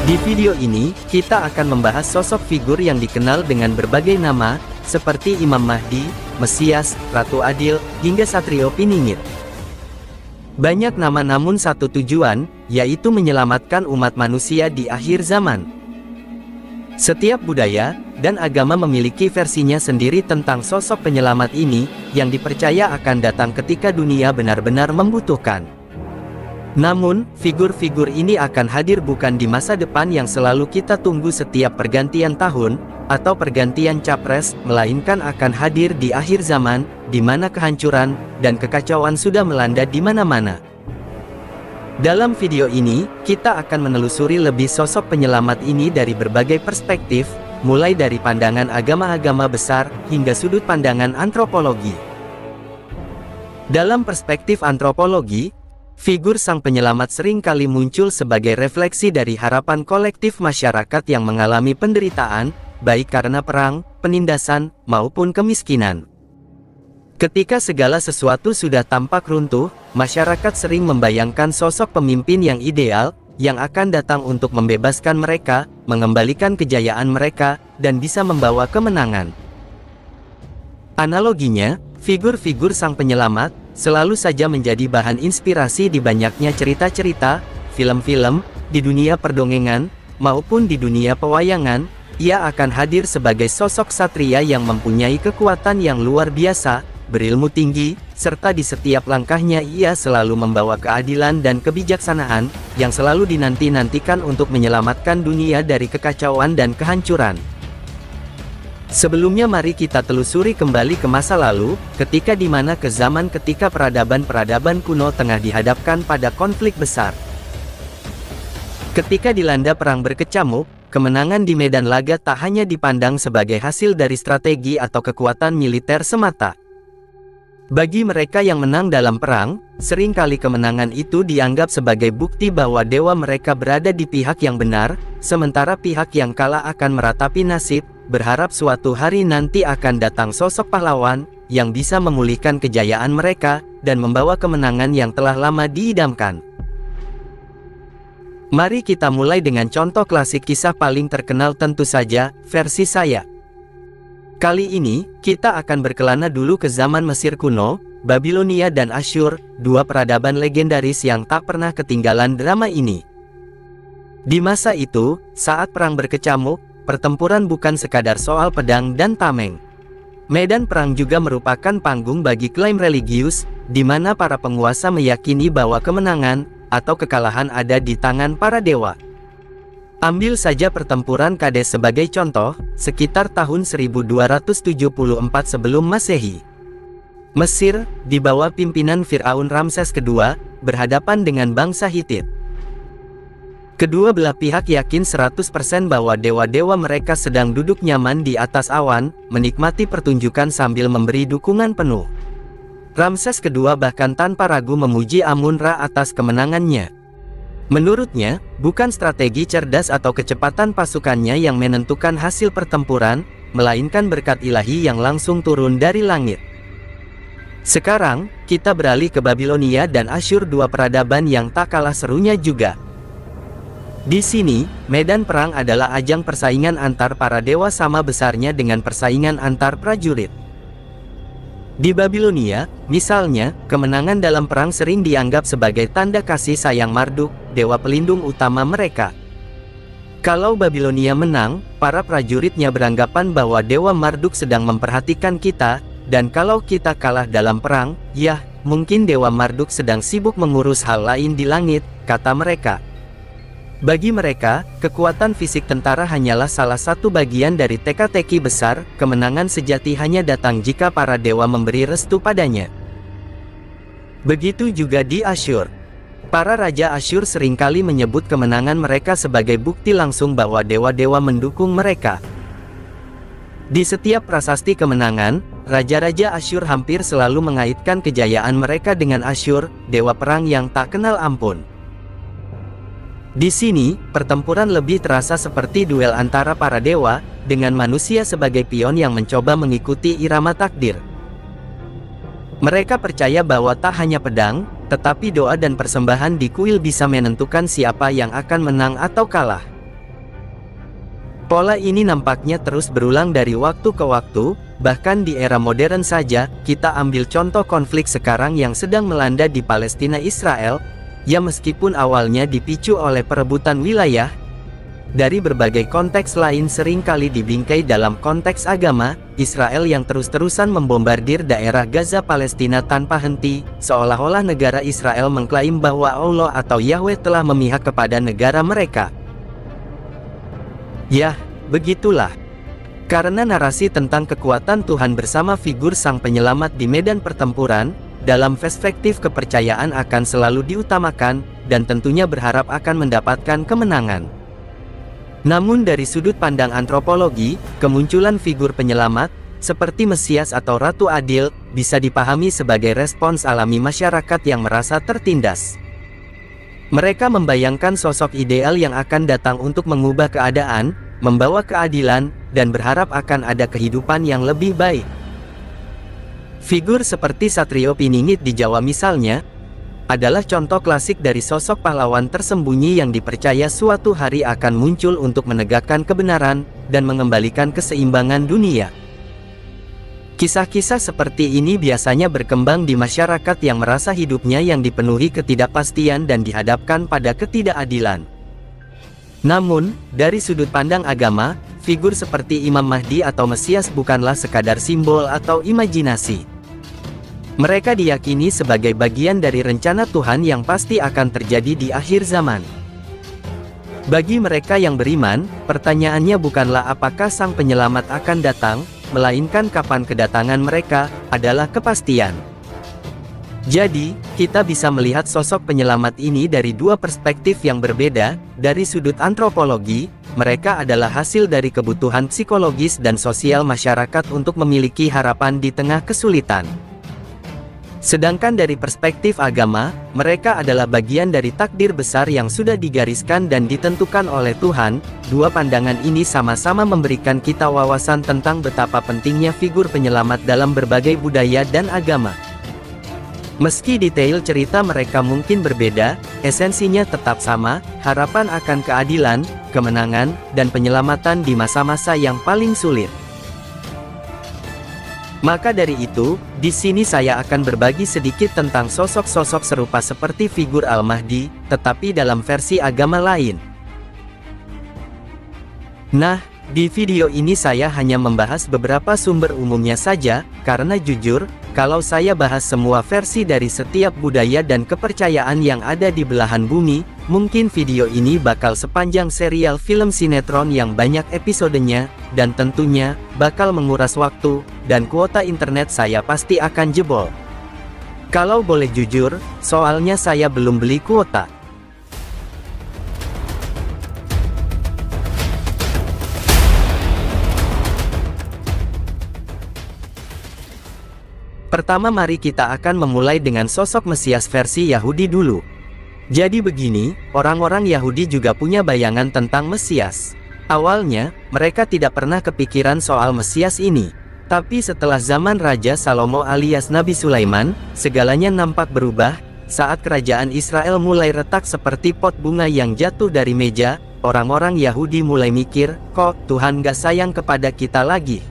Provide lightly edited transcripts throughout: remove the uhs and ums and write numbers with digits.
Di video ini, kita akan membahas sosok figur yang dikenal dengan berbagai nama, seperti Imam Mahdi, Mesias, Ratu Adil, hingga Satrio Piningit. Banyak nama namun satu tujuan, yaitu menyelamatkan umat manusia di akhir zaman. Setiap budaya dan agama memiliki versinya sendiri tentang sosok penyelamat ini, yang dipercaya akan datang ketika dunia benar-benar membutuhkan. Namun, figur-figur ini akan hadir bukan di masa depan yang selalu kita tunggu setiap pergantian tahun, atau pergantian capres, melainkan akan hadir di akhir zaman, di mana kehancuran dan kekacauan sudah melanda di mana-mana. Dalam video ini, kita akan menelusuri lebih sosok penyelamat ini dari berbagai perspektif, mulai dari pandangan agama-agama besar, hingga sudut pandangan antropologi. Dalam perspektif antropologi, figur sang penyelamat sering kali muncul sebagai refleksi dari harapan kolektif masyarakat yang mengalami penderitaan, baik karena perang, penindasan, maupun kemiskinan. Ketika segala sesuatu sudah tampak runtuh, masyarakat sering membayangkan sosok pemimpin yang ideal, yang akan datang untuk membebaskan mereka, mengembalikan kejayaan mereka, dan bisa membawa kemenangan. Analoginya, figur-figur sang penyelamat selalu saja menjadi bahan inspirasi di banyaknya cerita-cerita, film-film, di dunia perdongengan, maupun di dunia pewayangan. Ia akan hadir sebagai sosok satria yang mempunyai kekuatan yang luar biasa, berilmu tinggi, serta di setiap langkahnya ia selalu membawa keadilan dan kebijaksanaan, yang selalu dinanti-nantikan untuk menyelamatkan dunia dari kekacauan dan kehancuran. Sebelumnya mari kita telusuri kembali ke masa lalu, ketika ketika peradaban-peradaban kuno tengah dihadapkan pada konflik besar. Ketika dilanda perang berkecamuk, kemenangan di medan laga tak hanya dipandang sebagai hasil dari strategi atau kekuatan militer semata. Bagi mereka yang menang dalam perang, seringkali kemenangan itu dianggap sebagai bukti bahwa dewa mereka berada di pihak yang benar, sementara pihak yang kalah akan meratapi nasib, berharap suatu hari nanti akan datang sosok pahlawan, yang bisa memulihkan kejayaan mereka, dan membawa kemenangan yang telah lama diidamkan. Mari kita mulai dengan contoh klasik kisah paling terkenal tentu saja, versi saya. Kali ini, kita akan berkelana dulu ke zaman Mesir kuno, Babilonia dan Asyur, dua peradaban legendaris yang tak pernah ketinggalan drama ini. Di masa itu, saat perang berkecamuk, pertempuran bukan sekadar soal pedang dan tameng. Medan perang juga merupakan panggung bagi klaim religius, di mana para penguasa meyakini bahwa kemenangan atau kekalahan ada di tangan para dewa. Ambil saja pertempuran Kades sebagai contoh, sekitar tahun 1274 sebelum Masehi. Mesir, di bawah pimpinan Firaun Ramses II, berhadapan dengan bangsa Hitit. Kedua belah pihak yakin 100% bahwa dewa-dewa mereka sedang duduk nyaman di atas awan, menikmati pertunjukan sambil memberi dukungan penuh. Ramses II bahkan tanpa ragu memuji Amun-Ra atas kemenangannya. Menurutnya, bukan strategi cerdas atau kecepatan pasukannya yang menentukan hasil pertempuran, melainkan berkat ilahi yang langsung turun dari langit. Sekarang, kita beralih ke Babilonia dan Asyur, dua peradaban yang tak kalah serunya juga. Di sini, medan perang adalah ajang persaingan antar para dewa sama besarnya dengan persaingan antar prajurit. Di Babilonia, misalnya, kemenangan dalam perang sering dianggap sebagai tanda kasih sayang Marduk, dewa pelindung utama mereka. Kalau Babilonia menang, para prajuritnya beranggapan bahwa dewa Marduk sedang memperhatikan kita, dan kalau kita kalah dalam perang, yah, mungkin dewa Marduk sedang sibuk mengurus hal lain di langit, kata mereka. Bagi mereka, kekuatan fisik tentara hanyalah salah satu bagian dari teka-teki besar. Kemenangan sejati hanya datang jika para dewa memberi restu padanya. Begitu juga di Asyur. Para raja Asyur seringkali menyebut kemenangan mereka sebagai bukti langsung bahwa dewa-dewa mendukung mereka. Di setiap prasasti kemenangan, raja-raja Asyur hampir selalu mengaitkan kejayaan mereka dengan Asyur, dewa perang yang tak kenal ampun. Di sini, pertempuran lebih terasa seperti duel antara para dewa, dengan manusia sebagai pion yang mencoba mengikuti irama takdir. Mereka percaya bahwa tak hanya pedang, tetapi doa dan persembahan di kuil bisa menentukan siapa yang akan menang atau kalah. Pola ini nampaknya terus berulang dari waktu ke waktu, bahkan di era modern saja. Kita ambil contoh konflik sekarang yang sedang melanda di Palestina Israel, ya meskipun awalnya dipicu oleh perebutan wilayah, dari berbagai konteks lain seringkali dibingkai dalam konteks agama. Israel yang terus-terusan membombardir daerah Gaza Palestina tanpa henti, seolah-olah negara Israel mengklaim bahwa Allah atau Yahweh telah memihak kepada negara mereka. Yah, begitulah. Karena narasi tentang kekuatan Tuhan bersama figur sang penyelamat di medan pertempuran, dalam perspektif kepercayaan akan selalu diutamakan, dan tentunya berharap akan mendapatkan kemenangan. Namun dari sudut pandang antropologi, kemunculan figur penyelamat, seperti Mesias atau Ratu Adil, bisa dipahami sebagai respons alami masyarakat yang merasa tertindas. Mereka membayangkan sosok ideal yang akan datang untuk mengubah keadaan, membawa keadilan, dan berharap akan ada kehidupan yang lebih baik. Figur seperti Satrio Piningit di Jawa misalnya, adalah contoh klasik dari sosok pahlawan tersembunyi yang dipercaya suatu hari akan muncul untuk menegakkan kebenaran, dan mengembalikan keseimbangan dunia. Kisah-kisah seperti ini biasanya berkembang di masyarakat yang merasa hidupnya yang dipenuhi ketidakpastian dan dihadapkan pada ketidakadilan. Namun, dari sudut pandang agama, figur seperti Imam Mahdi atau Mesias bukanlah sekadar simbol atau imajinasi. Mereka diyakini sebagai bagian dari rencana Tuhan yang pasti akan terjadi di akhir zaman. Bagi mereka yang beriman, pertanyaannya bukanlah apakah sang penyelamat akan datang, melainkan kapan kedatangan mereka, adalah kepastian. Jadi, kita bisa melihat sosok penyelamat ini dari dua perspektif yang berbeda. Dari sudut antropologi, mereka adalah hasil dari kebutuhan psikologis dan sosial masyarakat untuk memiliki harapan di tengah kesulitan. Sedangkan dari perspektif agama, mereka adalah bagian dari takdir besar yang sudah digariskan dan ditentukan oleh Tuhan. Dua pandangan ini sama-sama memberikan kita wawasan tentang betapa pentingnya figur penyelamat dalam berbagai budaya dan agama. Meski detail cerita mereka mungkin berbeda, esensinya tetap sama, harapan akan keadilan, kemenangan, dan penyelamatan di masa-masa yang paling sulit. Maka dari itu, di sini saya akan berbagi sedikit tentang sosok-sosok serupa seperti figur Al-Mahdi, tetapi dalam versi agama lain. Nah, di video ini saya hanya membahas beberapa sumber umumnya saja, karena jujur, kalau saya bahas semua versi dari setiap budaya dan kepercayaan yang ada di belahan bumi, mungkin video ini bakal sepanjang serial film sinetron yang banyak episodenya, dan tentunya, bakal menguras waktu, dan kuota internet saya pasti akan jebol. Kalau boleh jujur, soalnya saya belum beli kuota. Pertama mari kita akan memulai dengan sosok Mesias versi Yahudi dulu. Jadi begini, orang-orang Yahudi juga punya bayangan tentang Mesias. Awalnya, mereka tidak pernah kepikiran soal Mesias ini. Tapi setelah zaman Raja Salomo alias Nabi Sulaiman, segalanya nampak berubah. Saat kerajaan Israel mulai retak seperti pot bunga yang jatuh dari meja, orang-orang Yahudi mulai mikir, kok Tuhan gak sayang kepada kita lagi?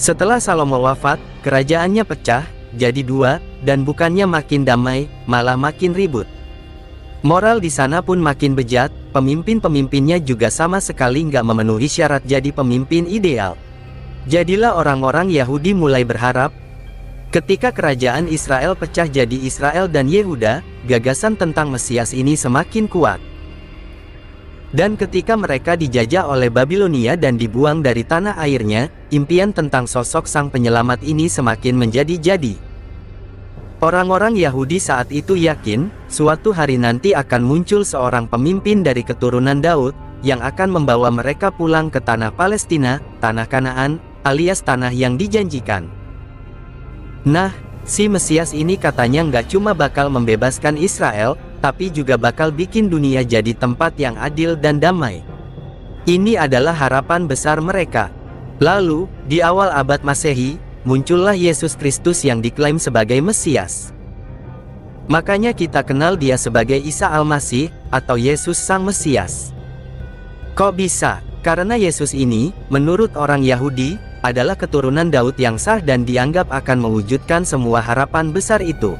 Setelah Salomo wafat, kerajaannya pecah, jadi dua, dan bukannya makin damai, malah makin ribut. Moral di sana pun makin bejat, pemimpin-pemimpinnya juga sama sekali nggak memenuhi syarat jadi pemimpin ideal. Jadilah orang-orang Yahudi mulai berharap, ketika kerajaan Israel pecah jadi Israel dan Yehuda, gagasan tentang Mesias ini semakin kuat. Dan ketika mereka dijajah oleh Babilonia dan dibuang dari tanah airnya, impian tentang sosok sang penyelamat ini semakin menjadi-jadi. Orang-orang Yahudi saat itu yakin, suatu hari nanti akan muncul seorang pemimpin dari keturunan Daud, yang akan membawa mereka pulang ke tanah Palestina, tanah Kanaan, alias tanah yang dijanjikan. Nah, si Mesias ini katanya nggak cuma bakal membebaskan Israel, tapi juga bakal bikin dunia jadi tempat yang adil dan damai. Ini adalah harapan besar mereka. Lalu, di awal abad Masehi, muncullah Yesus Kristus yang diklaim sebagai Mesias. Makanya kita kenal dia sebagai Isa Al-Masih, atau Yesus Sang Mesias. Kok bisa? Karena Yesus ini, menurut orang Yahudi, adalah keturunan Daud yang sah dan dianggap akan mewujudkan semua harapan besar itu.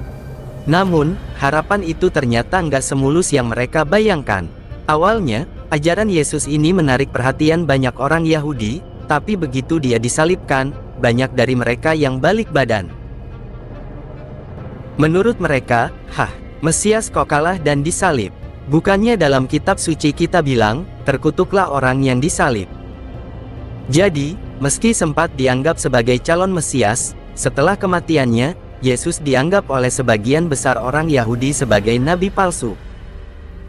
Namun, harapan itu ternyata nggak semulus yang mereka bayangkan. Awalnya, ajaran Yesus ini menarik perhatian banyak orang Yahudi, tapi begitu dia disalibkan, banyak dari mereka yang balik badan. Menurut mereka, Mesias kok kalah dan disalib. Bukannya dalam kitab suci kita bilang, terkutuklah orang yang disalib. Jadi, meski sempat dianggap sebagai calon Mesias, setelah kematiannya, Yesus dianggap oleh sebagian besar orang Yahudi sebagai nabi palsu.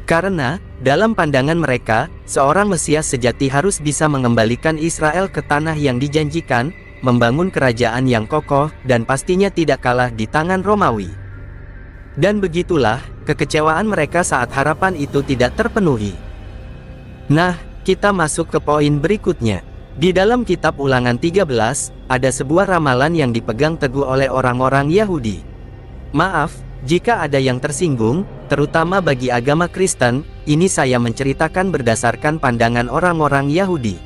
Karena, dalam pandangan mereka, seorang Mesias sejati harus bisa mengembalikan Israel ke tanah yang dijanjikan, membangun kerajaan yang kokoh, dan pastinya tidak kalah di tangan Romawi. Dan begitulah, kekecewaan mereka saat harapan itu tidak terpenuhi. Nah, kita masuk ke poin berikutnya. Di dalam kitab Ulangan 13, ada sebuah ramalan yang dipegang teguh oleh orang-orang Yahudi. Maaf, jika ada yang tersinggung, terutama bagi agama Kristen, ini saya menceritakan berdasarkan pandangan orang-orang Yahudi.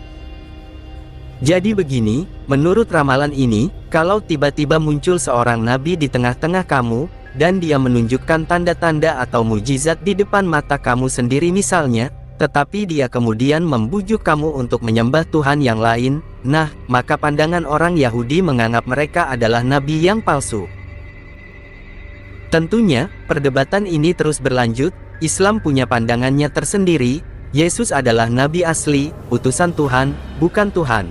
Jadi begini, menurut ramalan ini, kalau tiba-tiba muncul seorang nabi di tengah-tengah kamu, dan dia menunjukkan tanda-tanda atau mujizat di depan mata kamu sendiri misalnya, tetapi dia kemudian membujuk kamu untuk menyembah Tuhan yang lain, nah, maka pandangan orang Yahudi menganggap mereka adalah nabi yang palsu. Tentunya, perdebatan ini terus berlanjut. Islam punya pandangannya tersendiri, Yesus adalah nabi asli, utusan Tuhan, bukan Tuhan.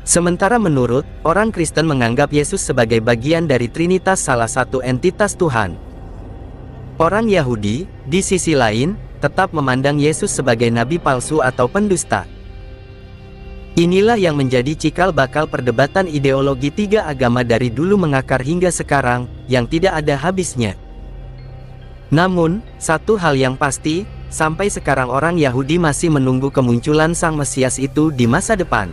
Sementara menurut orang Kristen menganggap Yesus sebagai bagian dari Trinitas, salah satu entitas Tuhan. Orang Yahudi, di sisi lain, tetap memandang Yesus sebagai nabi palsu atau pendusta. Inilah yang menjadi cikal bakal perdebatan ideologi tiga agama dari dulu mengakar hingga sekarang, yang tidak ada habisnya. Namun, satu hal yang pasti, sampai sekarang orang Yahudi masih menunggu kemunculan Sang Mesias itu di masa depan.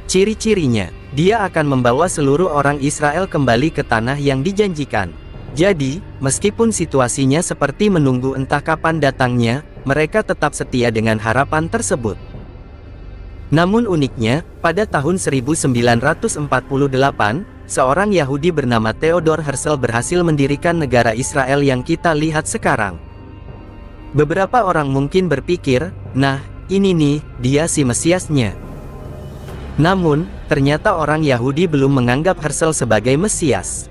Ciri-cirinya, dia akan membawa seluruh orang Israel kembali ke tanah yang dijanjikan. Jadi, meskipun situasinya seperti menunggu entah kapan datangnya, mereka tetap setia dengan harapan tersebut. Namun uniknya, pada tahun 1948, seorang Yahudi bernama Theodor Herzl berhasil mendirikan negara Israel yang kita lihat sekarang. Beberapa orang mungkin berpikir, nah, ini nih, dia si Mesiasnya. Namun, ternyata orang Yahudi belum menganggap Herzl sebagai Mesias.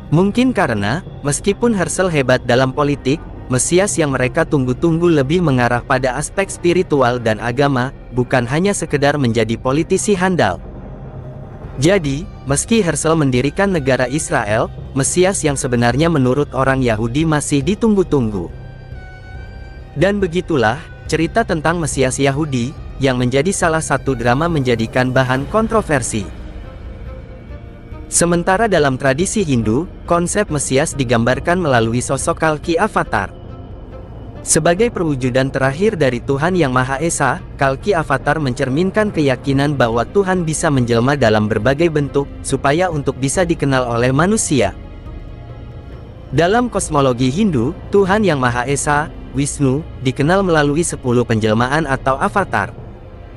Mungkin karena, meskipun Herzl hebat dalam politik, Mesias yang mereka tunggu-tunggu lebih mengarah pada aspek spiritual dan agama, bukan hanya sekedar menjadi politisi handal. Jadi, meski Herzl mendirikan negara Israel, Mesias yang sebenarnya menurut orang Yahudi masih ditunggu-tunggu. Dan begitulah, cerita tentang Mesias Yahudi, yang menjadi salah satu drama menjadikan bahan kontroversi. Sementara dalam tradisi Hindu, konsep Mesias digambarkan melalui sosok Kalki Avatar. Sebagai perwujudan terakhir dari Tuhan Yang Maha Esa, Kalki Avatar mencerminkan keyakinan bahwa Tuhan bisa menjelma dalam berbagai bentuk, supaya untuk bisa dikenal oleh manusia. Dalam kosmologi Hindu, Tuhan Yang Maha Esa, Wisnu, dikenal melalui 10 penjelmaan atau avatar.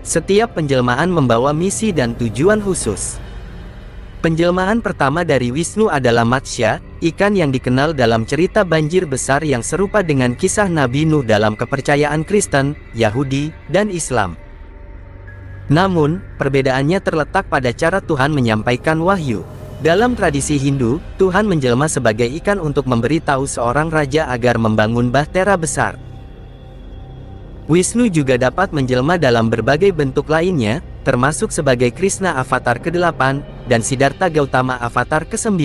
Setiap penjelmaan membawa misi dan tujuan khusus. Penjelmaan pertama dari Wisnu adalah Matsya, ikan yang dikenal dalam cerita banjir besar yang serupa dengan kisah Nabi Nuh dalam kepercayaan Kristen, Yahudi, dan Islam. Namun, perbedaannya terletak pada cara Tuhan menyampaikan wahyu. Dalam tradisi Hindu, Tuhan menjelma sebagai ikan untuk memberitahu seorang raja agar membangun bahtera besar. Wisnu juga dapat menjelma dalam berbagai bentuk lainnya, termasuk sebagai Krishna Avatar ke-8, dan Siddhartha Gautama Avatar ke-9.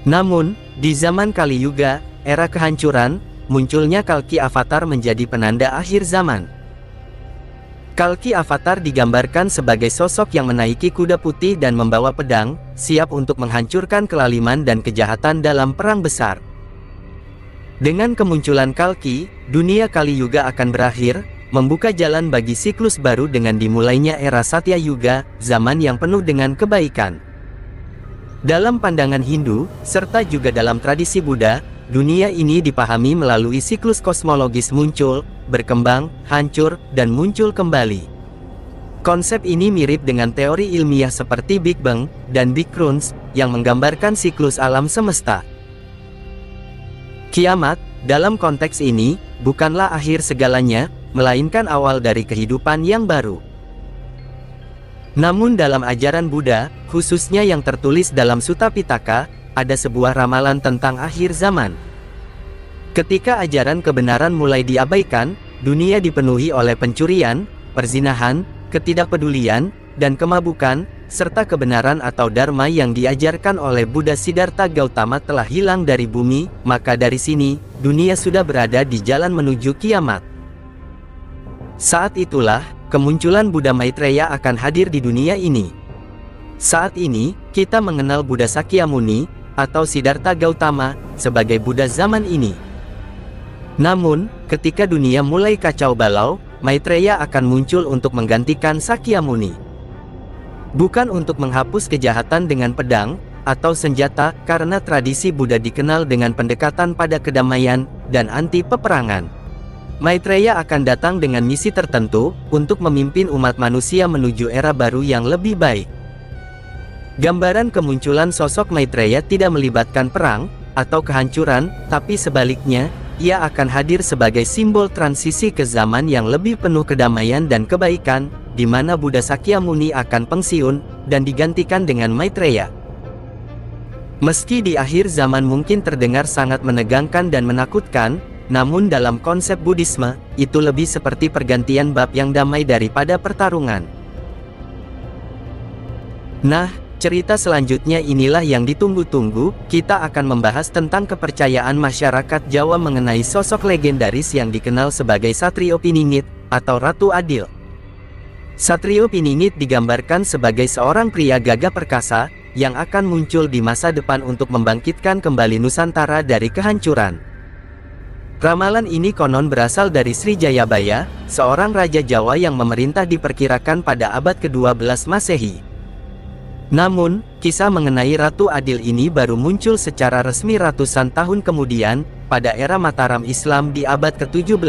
Namun, di zaman Kali Yuga, era kehancuran, munculnya Kalki Avatar menjadi penanda akhir zaman. Kalki Avatar digambarkan sebagai sosok yang menaiki kuda putih dan membawa pedang, siap untuk menghancurkan kelaliman dan kejahatan dalam perang besar. Dengan kemunculan Kalki, dunia Kali Yuga akan berakhir, membuka jalan bagi siklus baru dengan dimulainya era Satya Yuga, zaman yang penuh dengan kebaikan. Dalam pandangan Hindu, serta juga dalam tradisi Buddha, dunia ini dipahami melalui siklus kosmologis muncul, berkembang, hancur, dan muncul kembali. Konsep ini mirip dengan teori ilmiah seperti Big Bang dan Big Crunch yang menggambarkan siklus alam semesta. Kiamat, dalam konteks ini, bukanlah akhir segalanya, melainkan awal dari kehidupan yang baru. Namun dalam ajaran Buddha, khususnya yang tertulis dalam Sutta Pitaka, ada sebuah ramalan tentang akhir zaman. Ketika ajaran kebenaran mulai diabaikan, dunia dipenuhi oleh pencurian, perzinahan, ketidakpedulian, dan kemabukan, serta kebenaran atau dharma yang diajarkan oleh Buddha Siddhartha Gautama telah hilang dari bumi, maka dari sini, dunia sudah berada di jalan menuju kiamat. Saat itulah, kemunculan Buddha Maitreya akan hadir di dunia ini. Saat ini, kita mengenal Buddha Sakyamuni, atau Siddhartha Gautama, sebagai Buddha zaman ini. Namun, ketika dunia mulai kacau balau, Maitreya akan muncul untuk menggantikan Sakyamuni. Bukan untuk menghapus kejahatan dengan pedang, atau senjata, karena tradisi Buddha dikenal dengan pendekatan pada kedamaian, dan anti peperangan. Maitreya akan datang dengan misi tertentu, untuk memimpin umat manusia menuju era baru yang lebih baik. Gambaran kemunculan sosok Maitreya tidak melibatkan perang, atau kehancuran, tapi sebaliknya, ia akan hadir sebagai simbol transisi ke zaman yang lebih penuh kedamaian dan kebaikan, di mana Buddha Sakyamuni akan pensiun, dan digantikan dengan Maitreya. Meski di akhir zaman mungkin terdengar sangat menegangkan dan menakutkan, namun dalam konsep Buddhisme, itu lebih seperti pergantian bab yang damai daripada pertarungan. Nah, cerita selanjutnya inilah yang ditunggu-tunggu. Kita akan membahas tentang kepercayaan masyarakat Jawa mengenai sosok legendaris yang dikenal sebagai Satrio Piningit, atau Ratu Adil. Satrio Piningit digambarkan sebagai seorang pria gagah perkasa, yang akan muncul di masa depan untuk membangkitkan kembali Nusantara dari kehancuran. Ramalan ini konon berasal dari Sri Jayabaya, seorang raja Jawa yang memerintah diperkirakan pada abad ke-12 Masehi. Namun, kisah mengenai Ratu Adil ini baru muncul secara resmi ratusan tahun kemudian, pada era Mataram Islam di abad ke-17.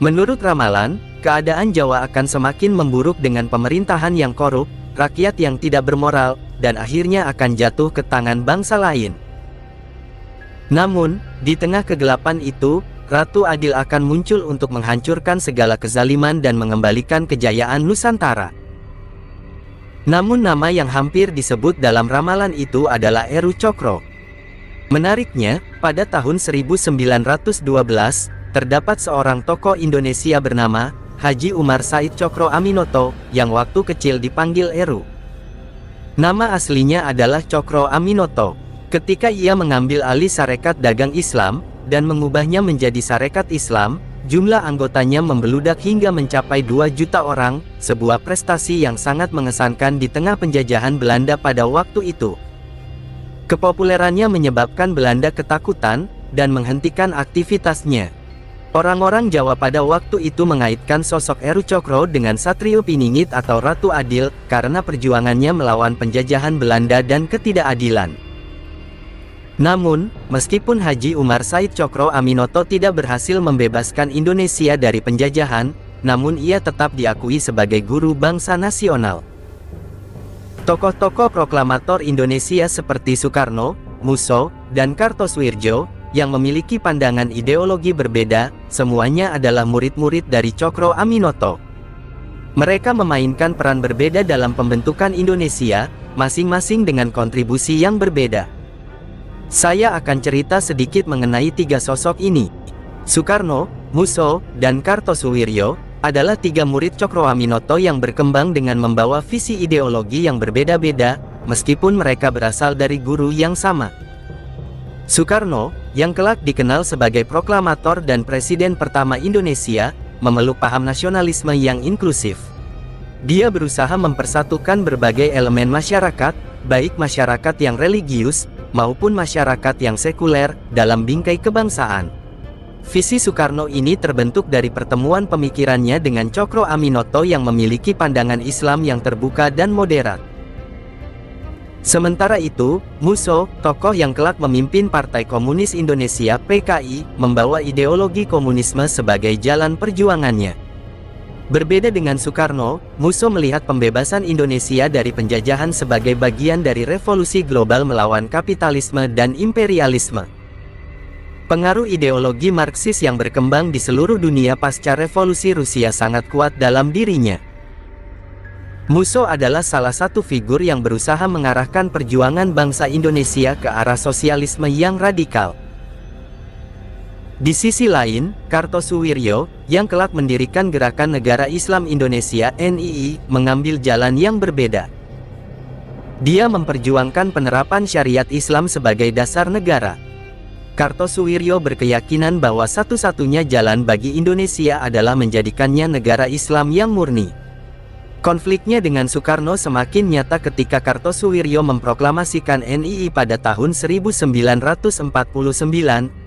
Menurut ramalan, keadaan Jawa akan semakin memburuk dengan pemerintahan yang korup, rakyat yang tidak bermoral, dan akhirnya akan jatuh ke tangan bangsa lain. Namun, di tengah kegelapan itu, Ratu Adil akan muncul untuk menghancurkan segala kezaliman dan mengembalikan kejayaan Nusantara. Namun nama yang hampir disebut dalam ramalan itu adalah Eru Cokro. Menariknya, pada tahun 1912, terdapat seorang tokoh Indonesia bernama Haji Umar Said Cokro Aminoto, yang waktu kecil dipanggil Eru. Nama aslinya adalah Cokro Aminoto. Ketika ia mengambil alih Sarekat Dagang Islam, dan mengubahnya menjadi Sarekat Islam, jumlah anggotanya membeludak hingga mencapai 2 juta orang, sebuah prestasi yang sangat mengesankan di tengah penjajahan Belanda pada waktu itu. Kepopulerannya menyebabkan Belanda ketakutan, dan menghentikan aktivitasnya. Orang-orang Jawa pada waktu itu mengaitkan sosok Eru Cokro dengan Satrio Piningit atau Ratu Adil, karena perjuangannya melawan penjajahan Belanda dan ketidakadilan. Namun, meskipun Haji Umar Said Cokro Aminoto tidak berhasil membebaskan Indonesia dari penjajahan, namun ia tetap diakui sebagai guru bangsa nasional. Tokoh-tokoh proklamator Indonesia seperti Soekarno, Musso, dan Kartosoewirjo, yang memiliki pandangan ideologi berbeda, semuanya adalah murid-murid dari Cokro Aminoto. Mereka memainkan peran berbeda dalam pembentukan Indonesia, masing-masing dengan kontribusi yang berbeda. Saya akan cerita sedikit mengenai 3 sosok ini. Soekarno, Musso, dan Kartosoewirjo adalah 3 murid Cokro Aminoto yang berkembang dengan membawa visi ideologi yang berbeda-beda, meskipun mereka berasal dari guru yang sama. Soekarno, yang kelak dikenal sebagai proklamator dan presiden pertama Indonesia, memeluk paham nasionalisme yang inklusif. Dia berusaha mempersatukan berbagai elemen masyarakat, baik masyarakat yang religius, maupun masyarakat yang sekuler, dalam bingkai kebangsaan. Visi Soekarno ini terbentuk dari pertemuan pemikirannya dengan Cokro Aminoto yang memiliki pandangan Islam yang terbuka dan moderat. Sementara itu, Musso, tokoh yang kelak memimpin Partai Komunis Indonesia (PKI), membawa ideologi komunisme sebagai jalan perjuangannya. Berbeda dengan Soekarno, Musso melihat pembebasan Indonesia dari penjajahan sebagai bagian dari revolusi global melawan kapitalisme dan imperialisme. Pengaruh ideologi Marxis yang berkembang di seluruh dunia pasca revolusi Rusia sangat kuat dalam dirinya. Musso adalah salah satu figur yang berusaha mengarahkan perjuangan bangsa Indonesia ke arah sosialisme yang radikal. Di sisi lain, Kartosuwiryo, yang kelak mendirikan Gerakan Negara Islam Indonesia (NII), mengambil jalan yang berbeda. Dia memperjuangkan penerapan syariat Islam sebagai dasar negara. Kartosuwiryo berkeyakinan bahwa satu-satunya jalan bagi Indonesia adalah menjadikannya negara Islam yang murni. Konfliknya dengan Soekarno semakin nyata ketika Kartosuwiryo memproklamasikan NII pada tahun 1949,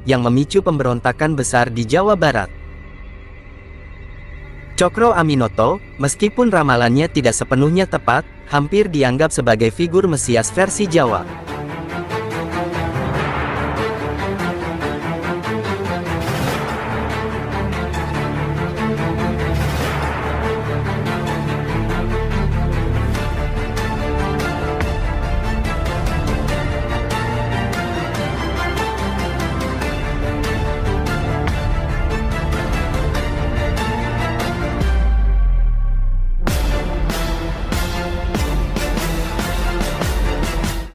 yang memicu pemberontakan besar di Jawa Barat. Cokro Aminoto, meskipun ramalannya tidak sepenuhnya tepat, hampir dianggap sebagai figur Mesias versi Jawa.